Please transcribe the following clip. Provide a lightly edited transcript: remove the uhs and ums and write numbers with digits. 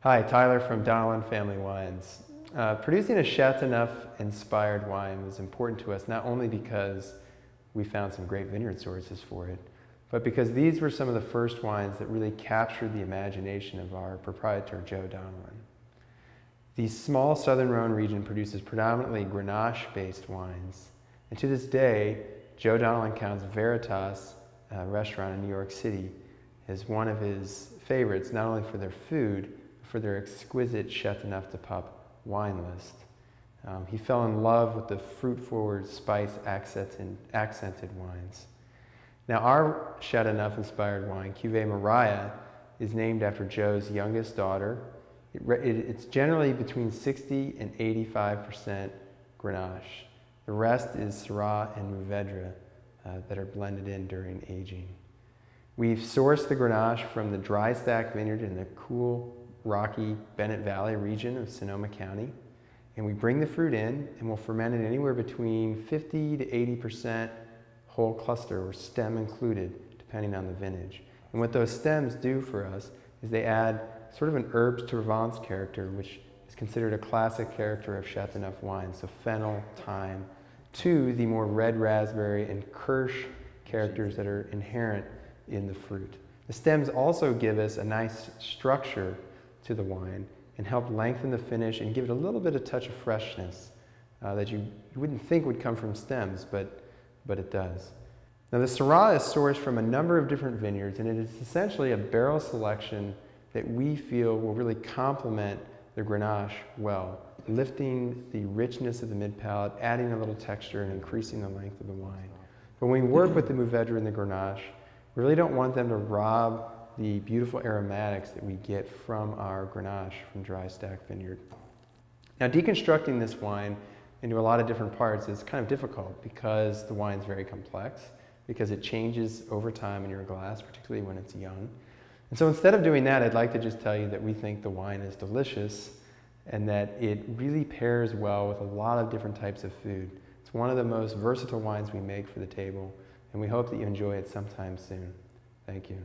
Hi, Tyler from Donelan Family Wines. Producing a Chateauneuf-inspired wine was important to us not only because we found some great vineyard sources for it, but because these were some of the first wines that really captured the imagination of our proprietor, Joe Donelan. The small southern Rhone region produces predominantly Grenache-based wines, and to this day, Joe Donelan counts Veritas restaurant in New York City as one of his favorites, not only for their food, but for their exquisite Chateauneuf du Pape wine list. He fell in love with the fruit-forward, spice-accented wines. Now, our Chateauneuf-inspired wine, Cuvee Moriah, is named after Joe's youngest daughter. It's generally between 60 and 85% Grenache. The rest is Syrah and Mourvedre that are blended in during aging. We've sourced the Grenache from the dry stack vineyard in the cool, rocky Bennett Valley region of Sonoma County. And we bring the fruit in and we'll ferment it anywhere between 50 to 80% whole cluster or stem included, depending on the vintage. And what those stems do for us is they add sort of an herbes de Provence character, which is considered a classic character of Chateauneuf wine, so fennel, thyme, to the more red raspberry and kirsch characters that are inherent in the fruit. The stems also give us a nice structure to the wine and help lengthen the finish and give it a little bit of touch of freshness that you wouldn't think would come from stems, but it does. Now the Syrah is sourced from a number of different vineyards, and it is essentially a barrel selection that we feel will really complement the Grenache well, lifting the richness of the mid-palate, adding a little texture, and increasing the length of the wine. But when we work with the Mourvedre and the Grenache, we really don't want them to rob the beautiful aromatics that we get from our Grenache from dry stack vineyard. Now, deconstructing this wine into a lot of different parts is kind of difficult because the wine's very complex, because it changes over time in your glass, particularly when it's young. And so instead of doing that, I'd like to just tell you that we think the wine is delicious and that it really pairs well with a lot of different types of food. It's one of the most versatile wines we make for the table, and we hope that you enjoy it sometime soon. Thank you.